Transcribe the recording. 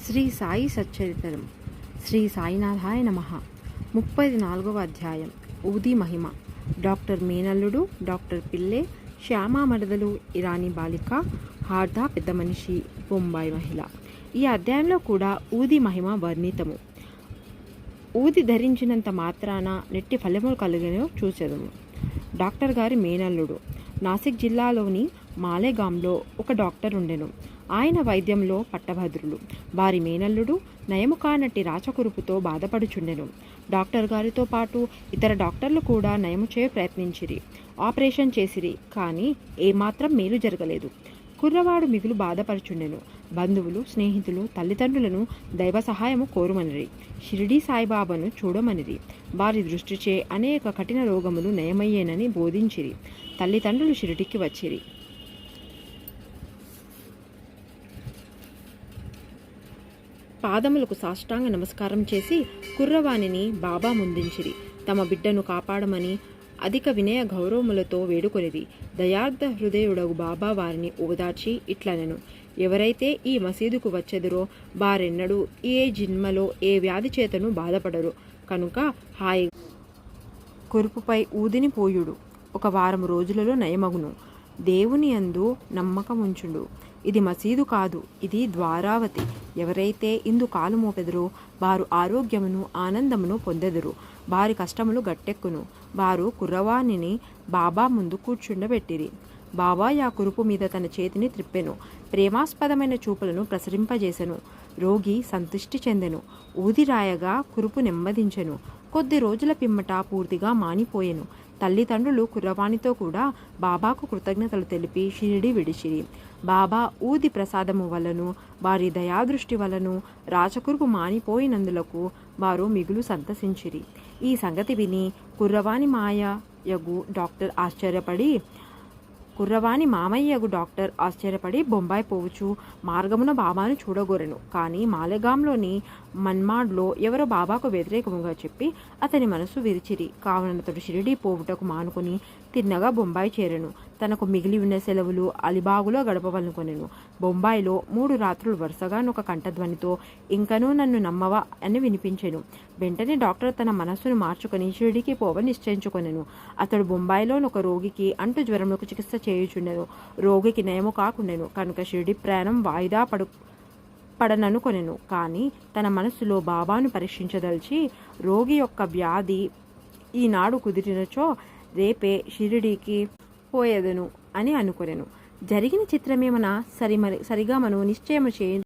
శ్రీ సాయి సచ్చరిత్రం. శ్రీ సాయినాథాయ నమః. 34వ అధ్యాయం. ఊది మహిమ. డాక్టర్ మేనల్లుడు, డాక్టర్ పిల్లే, శ్యామా మరదలు, ఇరానీ బాలిక, హార్దా పెద్ద మనిషి, బొంబాయి మహిళ. ఈ అధ్యాయంలో కూడా ఊది మహిమ వర్ణితము. ఊది ధరించినంత మాత్రాన నెట్టి ఫలములు కలిగినో చూచెదము. డాక్టర్ గారి మేనల్లుడు. నాసిక్ జిల్లాలోని మాలేగాంలో ఒక డాక్టర్ ఉండెను. ఆయన వైద్యంలో పట్టభద్రులు. వారి మేనల్లుడు నయము కానట్టి రాచకురుపుతో బాధపడుచుండెను. డాక్టర్ గారితో పాటు ఇతర డాక్టర్లు కూడా నయము చేయ ప్రయత్నించిరి. ఆపరేషన్ చేసిరి, కానీ ఏమాత్రం మేలు జరగలేదు. కుర్రవాడు మిగులు బాధపడుచుండెను. బంధువులు, స్నేహితులు, తల్లిదండ్రులను దైవ సహాయము కోరుమనిరి. షిరిడీ సాయిబాబాను చూడమనిరి. వారి దృష్టిచే అనేక కఠిన రోగములు నయమయ్యేనని బోధించిరి. తల్లిదండ్రులు షిరిడికి వచ్చిరి. పాదములకు సాష్టాంగ నమస్కారం చేసి కుర్రవాణిని బాబా ముందుంచిరి. తమ బిడ్డను కాపాడమని అధిక వినయ గౌరవములతో వేడుకొనిది. దయార్థ హృదయుడగు బాబా వారిని ఓదార్చి ఇట్లనెను: ఎవరైతే ఈ మసీదుకు వచ్చెదరో వారెన్నడూ ఏ జన్మలో ఏ వ్యాధి చేతను బాధపడరు. కనుక హాయి కురుపుపై ఊదిని పోయుడు. ఒక వారం రోజులలో నయమగును. దేవుని యందు నమ్మకముంచుడు. ఇది మసీదు కాదు, ఇది ద్వారావతి. ఎవరైతే ఇందు కాలు మోపెదరో వారు ఆరోగ్యమును ఆనందమును పొందెదరు. వారి కష్టములు గట్టెక్కును. వారు కుర్రవాణిని బాబా ముందు కూర్చుండబెట్టిరి. బాబా ఆ కురుపు మీద తన చేతిని త్రిప్పెను. ప్రేమాస్పదమైన చూపులను ప్రసరింపజేసెను. రోగి సంతుష్టి చెందెను. ఊదిరాయగా కురుపు నెమ్మదించెను. కొద్ది రోజుల పిమ్మట పూర్తిగా మానిపోయెను. తల్లిదండ్రులు కుర్రవాణితో కూడా బాబాకు కృతజ్ఞతలు తెలిపి షిరిడి విడిచిరి. బాబా ఊది ప్రసాదము వలను వారి దయాదృష్టి వలను రాచకురుపు మానిపోయినందులకు వారు మిగులు సంతసించిరి. ఈ సంగతి విని కుర్రవాణి మామయ్యగు డాక్టర్ ఆశ్చర్యపడి బొంబాయి పోవచ్చు మార్గమున బాబాను చూడగోరెను. కానీ మాలెగాంలోని మన్మాడ్లో ఎవరో బాబాకు వ్యతిరేకముగా చెప్పి అతని మనసు విరిచిరి. కావున అతడు షిరిడీ పోవుటకు మానుకుని తిన్నగా బొంబాయి చేరెను. తనకు మిగిలి ఉన్న సెలవులు అలిబాగులో గడపవలనుకొనెను. బొంబాయిలో 3 రాత్రులు వరుసగానొక కంఠధ్వనితో ఇంకనూ నన్ను నమ్మవా అని వినిపించెను. వెంటనే డాక్టర్ తన మనస్సును మార్చుకొని షిరిడీకి పోవ నిశ్చయించుకొనెను. అతడు బొంబాయిలోనొక రోగికి అంటు జ్వరములకు చికిత్స చేయుచుండెను. రోగికి నయము కాకుండెను. కనుక షిరిడీ ప్రయాణం వాయిదా పడననుకొనెను. కానీ తన మనస్సులో బాబాను పరీక్షించదలిచి రోగి యొక్క వ్యాధి ఈనాడు కుదిరినచో రేపే షిరిడీకి పోయేదను అని అనుకొనెను. జరిగిన చిత్రమేమన సరిగా మనం నిశ్చయము